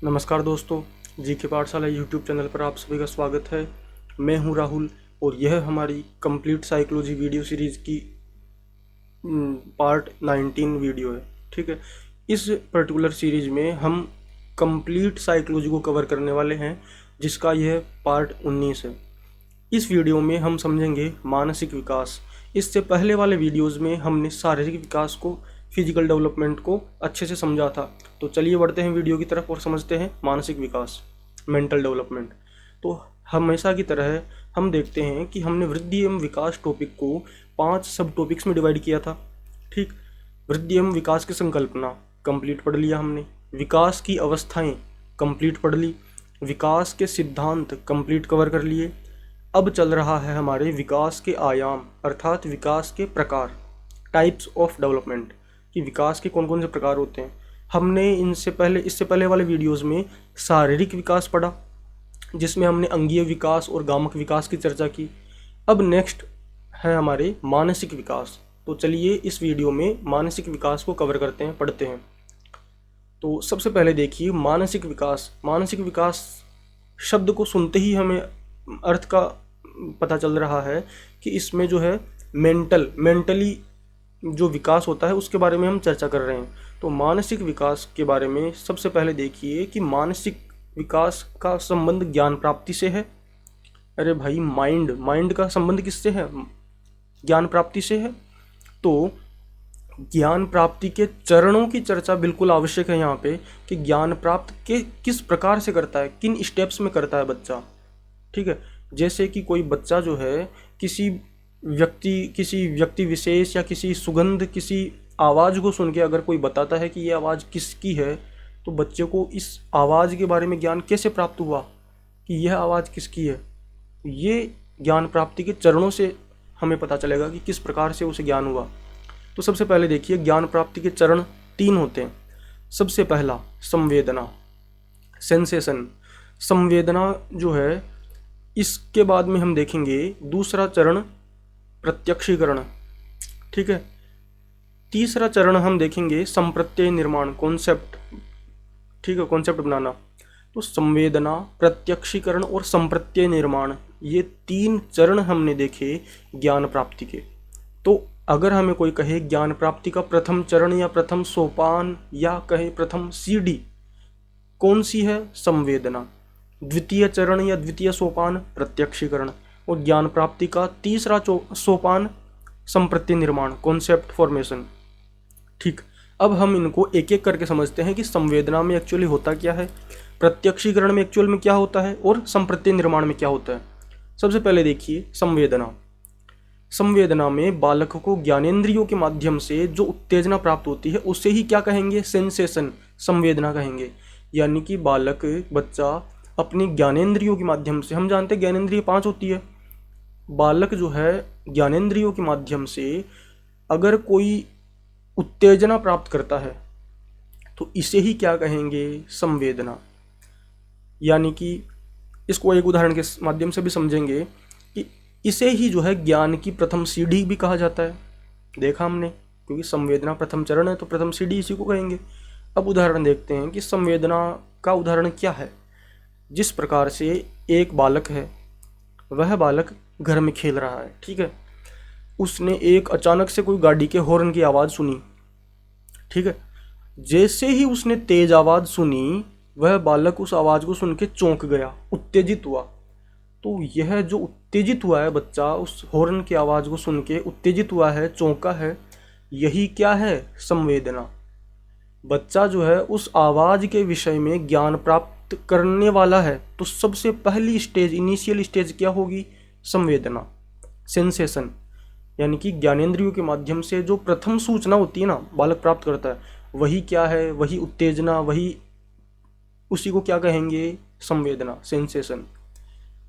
नमस्कार दोस्तों, जी के पाठशाला यूट्यूब चैनल पर आप सभी का स्वागत है। मैं हूं राहुल और यह हमारी कंप्लीट साइकोलॉजी वीडियो सीरीज़ की पार्ट 19 वीडियो है। ठीक है, इस पर्टिकुलर सीरीज़ में हम कंप्लीट साइकोलॉजी को कवर करने वाले हैं, जिसका यह पार्ट 19 है। इस वीडियो में हम समझेंगे मानसिक विकास। इससे पहले वाले वीडियोस में हमने शारीरिक विकास को, फिजिकल डेवलपमेंट को अच्छे से समझा था। तो चलिए बढ़ते हैं वीडियो की तरफ और समझते हैं मानसिक विकास, मेंटल डेवलपमेंट। तो हमेशा की तरह हम देखते हैं कि हमने वृद्धि एवं विकास टॉपिक को 5 सब टॉपिक्स में डिवाइड किया था। ठीक, वृद्धि एवं विकास की संकल्पना कंप्लीट पढ़ लिया हमने, विकास की अवस्थाएं कंप्लीट पढ़ ली, विकास के सिद्धांत कंप्लीट कवर कर लिए। अब चल रहा है हमारे विकास के आयाम अर्थात विकास के प्रकार, टाइप्स ऑफ डेवलपमेंट, कि विकास के कौन कौन से प्रकार होते हैं। हमने इससे पहले वाले वीडियोस में शारीरिक विकास पढ़ा, जिसमें हमने अंगीय विकास और गामक विकास की चर्चा की। अब नेक्स्ट है हमारे मानसिक विकास। तो चलिए इस वीडियो में मानसिक विकास को कवर करते हैं, पढ़ते हैं। तो सबसे पहले देखिए मानसिक विकास। मानसिक विकास शब्द को सुनते ही हमें अर्थ का पता चल रहा है कि इसमें जो है मेंटली जो विकास होता है उसके बारे में हम चर्चा कर रहे हैं। तो मानसिक विकास के बारे में सबसे पहले देखिए कि मानसिक विकास का संबंध ज्ञान प्राप्ति से है। अरे भाई, माइंड का संबंध किससे है? ज्ञान प्राप्ति से है। तो ज्ञान प्राप्ति के चरणों की चर्चा बिल्कुल आवश्यक है यहाँ पे, कि ज्ञान प्राप्त के किस प्रकार से करता है, किन स्टेप्स में करता है बच्चा। ठीक है, जैसे कि कोई बच्चा जो है किसी व्यक्ति विशेष या किसी सुगंध, किसी आवाज़ को सुन के अगर कोई बताता है कि ये आवाज़ किसकी है, तो बच्चे को इस आवाज़ के बारे में ज्ञान कैसे प्राप्त हुआ कि यह आवाज़ किसकी है। ये ज्ञान प्राप्ति के चरणों से हमें पता चलेगा कि किस प्रकार से उसे ज्ञान हुआ। तो सबसे पहले देखिए ज्ञान प्राप्ति के चरण 3 होते हैं। सबसे पहला संवेदना, सेंसेशन, संवेदना जो है। इसके बाद में हम देखेंगे दूसरा चरण प्रत्यक्षीकरण। ठीक है, तीसरा चरण हम देखेंगे संप्रत्यय निर्माण, कॉन्सेप्ट। ठीक है, कॉन्सेप्ट बनाना। तो संवेदना, प्रत्यक्षीकरण और संप्रत्यय निर्माण, ये 3 चरण हमने देखे ज्ञान प्राप्ति के। तो अगर हमें कोई कहे ज्ञान प्राप्ति का प्रथम चरण या प्रथम सोपान या कहे प्रथम सीढ़ी कौन सी है? संवेदना। द्वितीय चरण या द्वितीय सोपान प्रत्यक्षीकरण, और ज्ञान प्राप्ति का तीसरा सोपान संप्रत्यय निर्माण, कॉन्सेप्ट फॉर्मेशन। ठीक, अब हम इनको एक एक करके समझते हैं कि संवेदना में एक्चुअली होता क्या है, प्रत्यक्षीकरण में एक्चुअल में क्या होता है और संप्रत्यय निर्माण में क्या होता है। सबसे पहले देखिए संवेदना। संवेदना में बालक को ज्ञानेंद्रियों के माध्यम से जो उत्तेजना प्राप्त होती है उसे ही क्या कहेंगे? सेंसेशन, संवेदना कहेंगे। यानी कि बालक, बच्चा अपनी ज्ञानेंद्रियों के माध्यम से, हम जानते हैं ज्ञानेंद्रिय 5 होती है, बालक जो है ज्ञानेंद्रियों के माध्यम से अगर कोई उत्तेजना प्राप्त करता है तो इसे ही क्या कहेंगे? संवेदना। यानी कि इसको एक उदाहरण के माध्यम से भी समझेंगे कि इसे ही जो है ज्ञान की प्रथम सीढ़ी भी कहा जाता है। देखा हमने, क्योंकि संवेदना प्रथम चरण है तो प्रथम सीढ़ी इसी को कहेंगे। अब उदाहरण देखते हैं कि संवेदना का उदाहरण क्या है। जिस प्रकार से एक बालक है, वह बालक घर में खेल रहा है। ठीक है, उसने एक अचानक से कोई गाड़ी के हॉर्न की आवाज़ सुनी। ठीक है, जैसे ही उसने तेज आवाज़ सुनी, वह बालक उस आवाज़ को सुन के चौंक गया, उत्तेजित हुआ। तो यह जो उत्तेजित हुआ है बच्चा, उस हॉर्न की आवाज़ को सुन के उत्तेजित हुआ है, चौंका है, यही क्या है? संवेदना। बच्चा जो है उस आवाज़ के विषय में ज्ञान प्राप्त करने वाला है, तो सबसे पहली स्टेज, इनिशियल स्टेज क्या होगी? संवेदना, सेंसेशन। यानी कि ज्ञानेंद्रियों के माध्यम से जो प्रथम सूचना होती है ना, बालक प्राप्त करता है, वही क्या है? वही उत्तेजना, वही, उसी को क्या कहेंगे? संवेदना, सेंसेशन।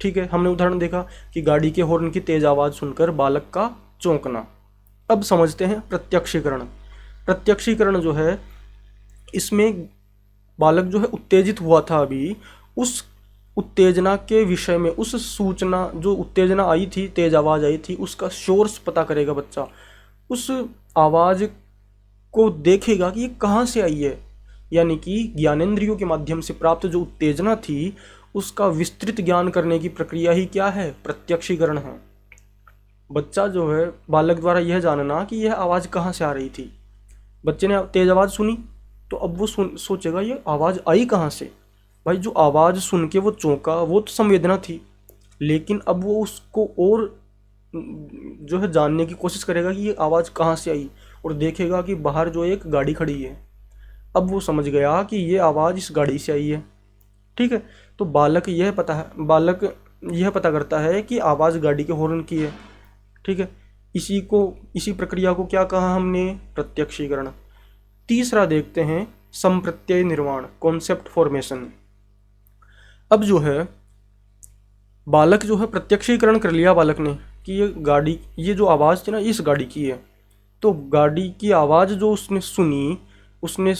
ठीक है, हमने उदाहरण देखा कि गाड़ी के हॉर्न की तेज आवाज़ सुनकर बालक का चौंकना। अब समझते हैं प्रत्यक्षीकरण। प्रत्यक्षीकरण जो है, इसमें बालक जो है उत्तेजित हुआ था अभी, उस उत्तेजना के विषय में, उस सूचना, जो उत्तेजना आई थी, तेज आवाज़ आई थी, उसका सोर्स पता करेगा बच्चा। उस आवाज़ को देखेगा कि ये कहाँ से आई है, यानी कि ज्ञानेंद्रियों के माध्यम से प्राप्त जो उत्तेजना थी उसका विस्तृत ज्ञान करने की प्रक्रिया ही क्या है? प्रत्यक्षीकरण है। बच्चा जो है, बालक द्वारा यह जानना कि यह आवाज़ कहाँ से आ रही थी। बच्चे ने तेज़ आवाज़ सुनी तो अब वो सोचेगा ये आवाज़ आई कहाँ से। भाई जो आवाज़ सुन के वो चौंका वो तो संवेदना थी, लेकिन अब वो उसको और जो है जानने की कोशिश करेगा कि ये आवाज़ कहाँ से आई, और देखेगा कि बाहर जो एक गाड़ी खड़ी है। अब वो समझ गया कि ये आवाज़ इस गाड़ी से आई है। ठीक है, तो बालक यह पता करता है कि आवाज़ गाड़ी के हॉर्न की है। ठीक है, इसी प्रक्रिया को क्या कहा हमने? प्रत्यक्षीकरण। तीसरा देखते हैं संप्रत्यय निर्माण, कॉन्सेप्ट फॉर्मेशन। अब जो है बालक जो है प्रत्यक्षीकरण कर लिया बालक ने कि ये जो आवाज़ थी ना इस गाड़ी की है। तो गाड़ी की आवाज़ जो उसने सुनी, उसने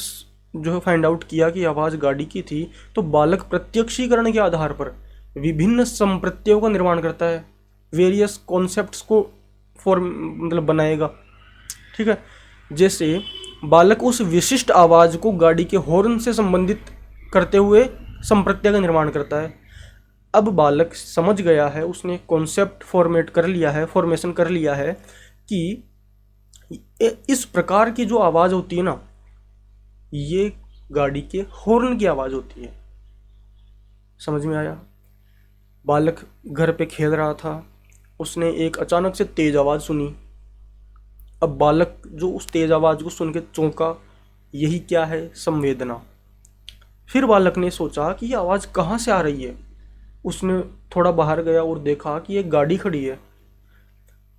जो है फाइंड आउट किया कि आवाज़ गाड़ी की थी। तो बालक प्रत्यक्षीकरण के आधार पर विभिन्न संप्रत्ययों का निर्माण करता है, वेरियस कॉन्सेप्ट्स को मतलब बनाएगा। ठीक है, जैसे बालक उस विशिष्ट आवाज़ को गाड़ी के हॉर्न से संबंधित करते हुए संप्रत्यय का निर्माण करता है। अब बालक समझ गया है, उसने कॉन्सेप्ट फॉर्मेशन कर लिया है कि इस प्रकार की जो आवाज़ होती है ना, ये गाड़ी के हॉर्न की आवाज़ होती है। समझ में आया? बालक घर पे खेल रहा था, उसने एक अचानक से तेज़ आवाज़ सुनी। अब बालक जो उस तेज़ आवाज़ को सुन के चौंका, यही क्या है? संवेदना। फिर बालक ने सोचा कि ये आवाज़ कहाँ से आ रही है। उसने थोड़ा बाहर गया और देखा कि एक गाड़ी खड़ी है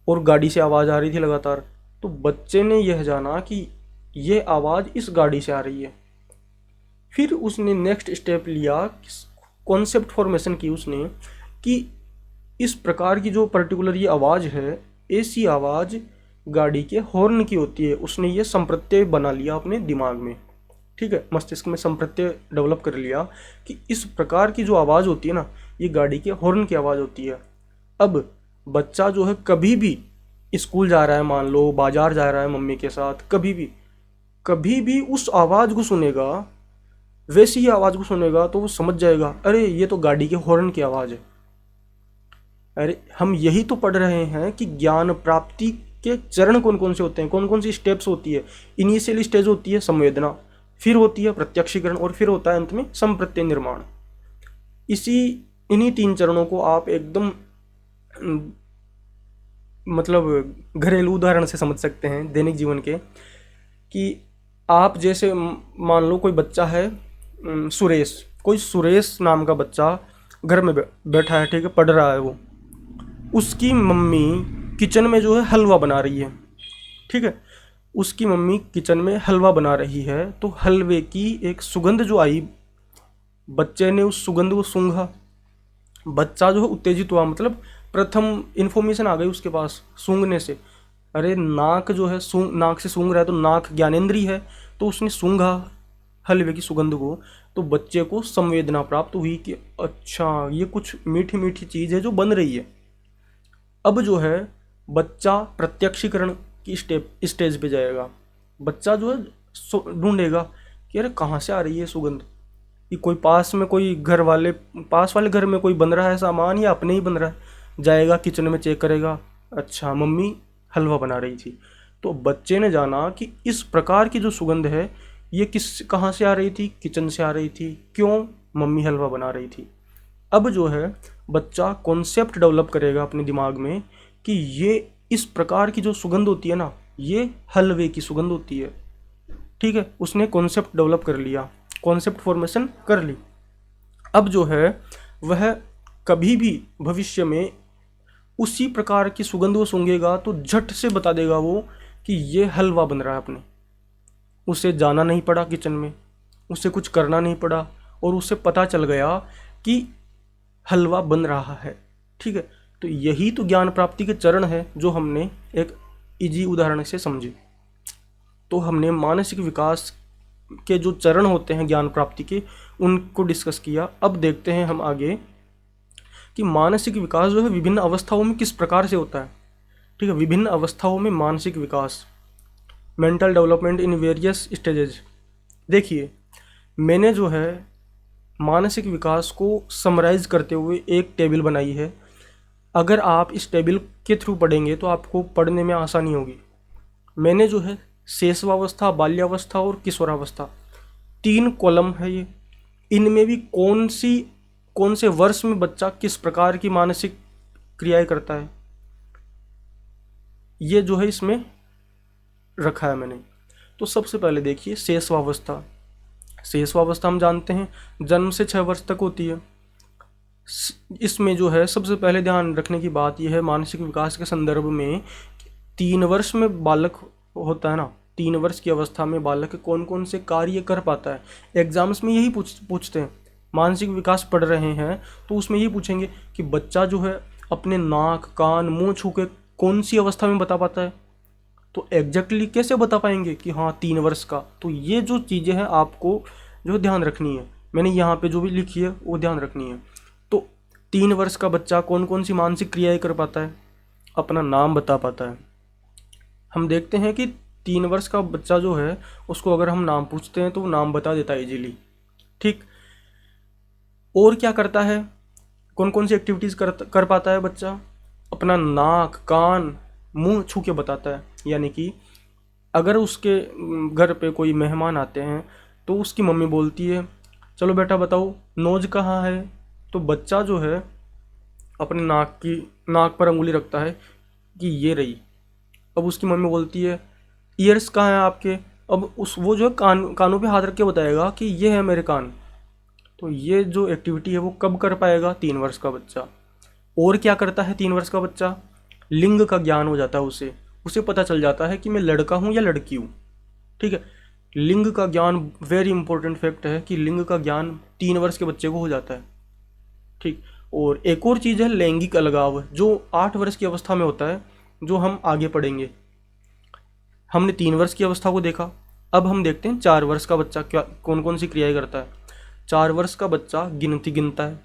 और गाड़ी से आवाज़ आ रही थी लगातार। तो बच्चे ने यह जाना कि यह आवाज़ इस गाड़ी से आ रही है। फिर उसने नेक्स्ट स्टेप लिया, कॉन्सेप्ट फॉर्मेशन की उसने, कि इस प्रकार की जो पर्टिकुलर ये आवाज़ है, ऐसी आवाज़ गाड़ी के हॉर्न की होती है। उसने ये संप्रत्यय बना लिया अपने दिमाग में। ठीक है, मस्तिष्क में संप्रत्यय डेवलप कर लिया कि इस प्रकार की जो आवाज़ होती है ना, ये गाड़ी के हॉर्न की आवाज़ होती है। अब बच्चा जो है कभी भी स्कूल जा रहा है, मान लो बाजार जा रहा है मम्मी के साथ, कभी भी उस आवाज़ को सुनेगा, वैसी ही आवाज़ को सुनेगा तो वो समझ जाएगा, अरे ये तो गाड़ी के हॉर्न की आवाज़ है। अरे हम यही तो पढ़ रहे हैं कि ज्ञान प्राप्ति के चरण कौन कौन से होते हैं, कौन कौन सी स्टेप्स होती है। इनिशियल स्टेज होती है संवेदना, फिर होती है प्रत्यक्षीकरण, और फिर होता है अंत में संप्रत्यय निर्माण। इन्हीं 3 चरणों को आप एकदम मतलब घरेलू उदाहरण से समझ सकते हैं दैनिक जीवन के, कि आप जैसे मान लो कोई बच्चा है, सुरेश नाम का बच्चा घर में बैठा है, ठीक है, पढ़ रहा है वो। उसकी मम्मी किचन में जो है हलवा बना रही है। ठीक है, उसकी मम्मी किचन में हलवा बना रही है, तो हलवे की एक सुगंध जो आई, बच्चे ने उस सुगंध को सूंघा। बच्चा जो है उत्तेजित हुआ, मतलब प्रथम इन्फॉर्मेशन आ गई उसके पास सूंघने से। अरे नाक जो है नाक से सूंघ रहा है, तो नाक ज्ञानेंद्रिय है, तो उसने सूंघा हलवे की सुगंध को। तो बच्चे को संवेदना प्राप्त हुई कि अच्छा ये कुछ मीठी मीठी चीज़ है जो बन रही है। अब जो है बच्चा प्रत्यक्षीकरण की स्टेज पे जाएगा। बच्चा जो है ढूंढेगा कि अरे कहाँ से आ रही है सुगंध, कि पास वाले घर में कोई बन रहा है सामान, या अपने ही बन रहा है। जाएगा किचन में, चेक करेगा, अच्छा मम्मी हलवा बना रही थी। तो बच्चे ने जाना कि इस प्रकार की जो सुगंध है ये कहाँ से आ रही थी? किचन से आ रही थी। क्यों? मम्मी हलवा बना रही थी। अब जो है बच्चा कॉन्सेप्ट डेवलप करेगा अपने दिमाग में कि ये इस प्रकार की जो सुगंध होती है ना, ये हलवे की सुगंध होती है। ठीक है, उसने कॉन्सेप्ट डेवलप कर लिया, कॉन्सेप्ट फॉर्मेशन कर ली। अब जो है वह कभी भी भविष्य में उसी प्रकार की सुगंध को सूंघेगा तो झट से बता देगा वो कि ये हलवा बन रहा है अपने। उसे जाना नहीं पड़ा किचन में, उसे कुछ करना नहीं पड़ा, और उसे पता चल गया कि हलवा बन रहा है। ठीक है, तो यही तो ज्ञान प्राप्ति के चरण है जो हमने एक इजी उदाहरण से समझे। तो हमने मानसिक विकास के जो चरण होते हैं ज्ञान प्राप्ति के, उनको डिस्कस किया। अब देखते हैं हम आगे कि मानसिक विकास जो है विभिन्न अवस्थाओं में किस प्रकार से होता है। ठीक है, विभिन्न अवस्थाओं में मानसिक विकास, mental development in various stages. देखिए, मैंने जो है मानसिक विकास को समराइज करते हुए एक टेबल बनाई है। अगर आप इस टेबल के थ्रू पढ़ेंगे तो आपको पढ़ने में आसानी होगी। मैंने जो है शैशवावस्था, बाल्यावस्था और किशोरावस्था, 3 कॉलम है ये। इनमें भी कौन से वर्ष में बच्चा किस प्रकार की मानसिक क्रियाएं करता है, ये जो है इसमें रखा है मैंने। तो सबसे पहले देखिए शैशवावस्था। शैशवावस्था हम जानते हैं जन्म से 6 वर्ष तक होती है। इसमें जो है सबसे पहले ध्यान रखने की बात यह है मानसिक विकास के संदर्भ में, 3 वर्ष में बालक होता है ना, 3 वर्ष की अवस्था में बालक कौन कौन से कार्य कर पाता है। एग्जाम्स में यही पूछते हैं, मानसिक विकास पढ़ रहे हैं तो उसमें यही पूछेंगे कि बच्चा जो है अपने नाक, कान, मुंह छू के कौन सी अवस्था में बता पाता है। तो एग्जैक्टली कैसे बता पाएंगे कि हाँ 3 वर्ष का। तो ये जो चीज़ें हैं आपको जो ध्यान रखनी है, मैंने यहाँ पे जो भी लिखी है वो ध्यान रखनी है। तो 3 वर्ष का बच्चा कौन कौन सी मानसिक क्रियाएं कर पाता है, अपना नाम बता पाता है। हम देखते हैं कि 3 वर्ष का बच्चा जो है उसको अगर हम नाम पूछते हैं तो वो नाम बता देता है इजीली। ठीक, और क्या करता है, कौन कौन सी एक्टिविटीज़ कर पाता है बच्चा, अपना नाक, कान, मुंह छू के बताता है। यानी कि अगर उसके घर पे कोई मेहमान आते हैं तो उसकी मम्मी बोलती है चलो बेटा बताओ नोज कहाँ है, तो बच्चा जो है अपने नाक पर अंगुली रखता है कि ये रही। अब उसकी मम्मी बोलती है ईयर्स कहाँ हैं आपके, अब वो जो है कानों पे हाथ रख के बताएगा कि ये है मेरे कान। तो ये जो एक्टिविटी है वो कब कर पाएगा, 3 वर्ष का बच्चा। और क्या करता है 3 वर्ष का बच्चा, लिंग का ज्ञान हो जाता है उसे पता चल जाता है कि मैं लड़का हूँ या लड़की हूँ। ठीक है, लिंग का ज्ञान वेरी इंपॉर्टेंट फैक्ट है कि लिंग का ज्ञान 3 वर्ष के बच्चे को हो जाता है। ठीक, और एक और चीज़ है लैंगिक अलगाव, जो 8 वर्ष की अवस्था में होता है, जो हम आगे पढ़ेंगे। हमने 3 वर्ष की अवस्था को देखा, अब हम देखते हैं 4 वर्ष का बच्चा क्या कौन कौन सी क्रियाएं करता है। 4 वर्ष का बच्चा गिनती गिनता है,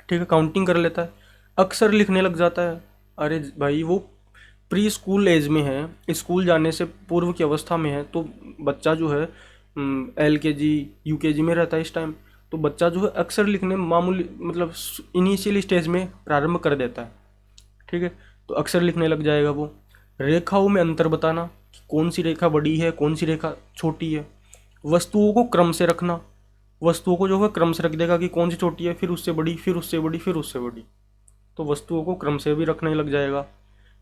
ठीक है, काउंटिंग कर लेता है, अक्षर लिखने लग जाता है। अरे भाई वो प्री स्कूल एज में है, स्कूल जाने से पूर्व की अवस्था में है, तो बच्चा जो है LKG UKG में रहता है इस टाइम। तो बच्चा जो है अक्षर लिखने मामूली मतलब इनिशियल स्टेज में प्रारंभ कर देता है। ठीक है, तो अक्षर लिखने लग जाएगा वो। रेखाओं में अंतर बताना कि कौन सी रेखा बड़ी है कौन सी रेखा छोटी है। वस्तुओं को क्रम से रखना, वस्तुओं को जो है क्रम से रख देगा कि कौन सी छोटी है, फिर उससे बड़ी, फिर उससे बड़ी, फिर उससे बड़ी। तो वस्तुओं को क्रम से भी रखने लग जाएगा।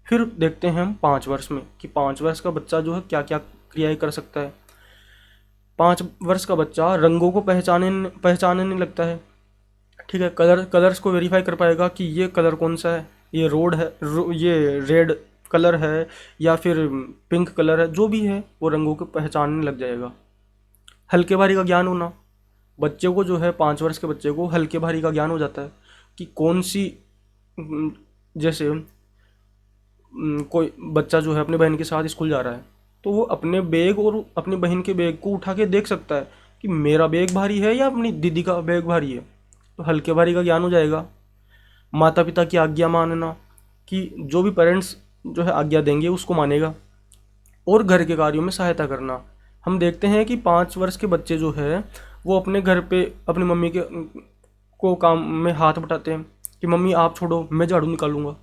फिर देखते हैं हम 5 वर्ष में कि 5 वर्ष का बच्चा जो है क्या क्या क्रियाएं कर सकता है। 5 वर्ष का बच्चा रंगों को पहचानने लगता है। ठीक है, कलर्स को वेरीफाई कर पाएगा कि ये कलर कौन सा है, ये ये रेड कलर है या फिर पिंक कलर है, जो भी है वो रंगों को पहचानने लग जाएगा। हल्के भारी का ज्ञान होना, बच्चे को जो है 5 वर्ष के बच्चे को हल्के भारी का ज्ञान हो जाता है कि कौन सी जैसे कोई बच्चा जो है अपने बहन के साथ स्कूल जा रहा है तो वो अपने बैग और अपनी बहन के बैग को उठा के देख सकता है कि मेरा बैग भारी है या अपनी दीदी का बैग भारी है, तो हल्के भारी का ज्ञान हो जाएगा। माता पिता की आज्ञा मानना कि जो भी पेरेंट्स जो है आज्ञा देंगे उसको मानेगा। और घर के कार्यों में सहायता करना, हम देखते हैं कि 5 वर्ष के बच्चे जो है वो अपने घर पे अपनी मम्मी के को काम में हाथ बटाते हैं कि मम्मी आप छोड़ो मैं झाड़ू निकालूंगा।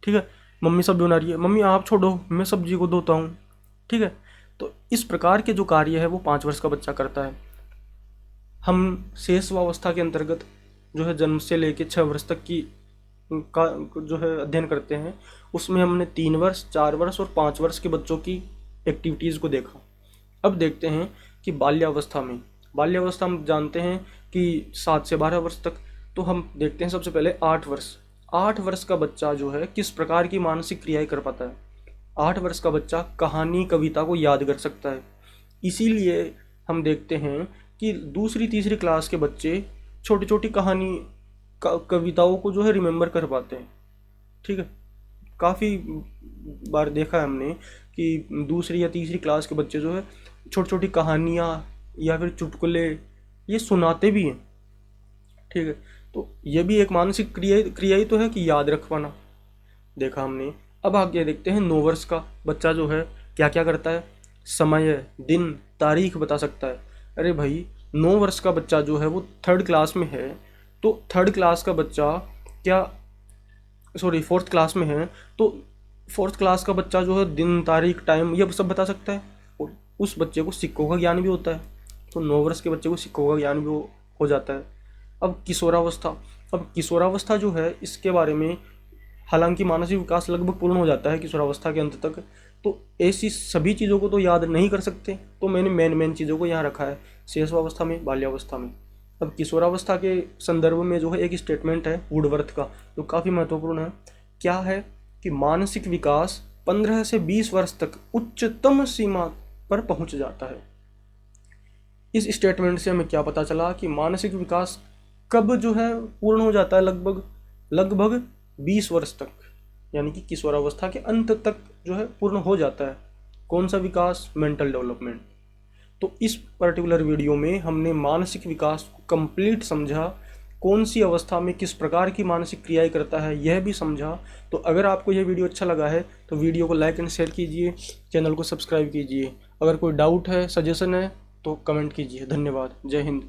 ठीक है, मम्मी सब्जी बना रही है, मम्मी आप छोड़ो मैं सब्जी को धोता हूँ। ठीक है, तो इस प्रकार के जो कार्य है वो 5 वर्ष का बच्चा करता है। हम शैशवावस्था के अंतर्गत जो है जन्म से लेकर 6 वर्ष तक की का जो है अध्ययन करते हैं, उसमें हमने 3 वर्ष, 4 वर्ष और 5 वर्ष के बच्चों की एक्टिविटीज़ को देखा। अब देखते हैं कि बाल्यावस्था हम जानते हैं कि 7 से 12 वर्ष तक। तो हम देखते हैं सबसे पहले 8 वर्ष का बच्चा जो है किस प्रकार की मानसिक क्रियाएं कर पाता है। 8 वर्ष का बच्चा कहानी, कविता को याद कर सकता है। इसीलिए हम देखते हैं कि दूसरी तीसरी क्लास के बच्चे छोटी छोटी कविताओं को जो है रिमेंबर कर पाते हैं। ठीक है, काफ़ी बार देखा है हमने कि दूसरी या तीसरी क्लास के बच्चे जो है छोटी छोटी कहानियाँ या फिर चुटकुले ये सुनाते भी हैं। ठीक है, तो ये भी एक मानसिक क्रिया ही तो है कि याद रख पाना, देखा हमने। अब आगे देखते हैं 9 वर्ष का बच्चा जो है क्या क्या करता है। समय, दिन, तारीख बता सकता है। अरे भाई 9 वर्ष का बच्चा जो है वो 3rd क्लास में है, तो 3rd क्लास का बच्चा क्या, सॉरी 4th क्लास में है, तो 4th क्लास का बच्चा जो है दिन तारीख टाइम ये सब बता सकता है, और उस बच्चे को सिक्कों का ज्ञान भी होता है। तो 9 वर्ष के बच्चे को सिक्कों का ज्ञान भी हो जाता है। अब किशोरावस्था जो है इसके बारे में, हालांकि मानसिक विकास लगभग पूर्ण हो जाता है किशोरावस्था के अंत तक, तो ऐसी सभी चीज़ों को तो याद नहीं कर सकते, तो मैंने मेन चीज़ों को यहाँ रखा है, शैशवावस्था में, बाल्यावस्था में। अब किशोरावस्था के संदर्भ में जो है एक स्टेटमेंट है वुडवर्थ का जो काफ़ी महत्वपूर्ण है। क्या है कि मानसिक विकास 15 से 20 वर्ष तक उच्चतम सीमा पर पहुंच जाता है। इस स्टेटमेंट से हमें क्या पता चला कि मानसिक विकास कब जो है पूर्ण हो जाता है, लगभग 20 वर्ष तक, यानी कि किशोरावस्था के अंत तक जो है पूर्ण हो जाता है। कौन सा विकास? Mental development. तो इस पर्टिकुलर वीडियो में हमने मानसिक विकास को कंप्लीट समझा, कौन सी अवस्था में किस प्रकार की मानसिक क्रियाएं करता है यह भी समझा। तो अगर आपको यह वीडियो अच्छा लगा है तो वीडियो को लाइक एंड शेयर कीजिए, चैनल को सब्सक्राइब कीजिए। अगर कोई डाउट है, सजेशन है तो कमेंट कीजिए। धन्यवाद। जय हिंद।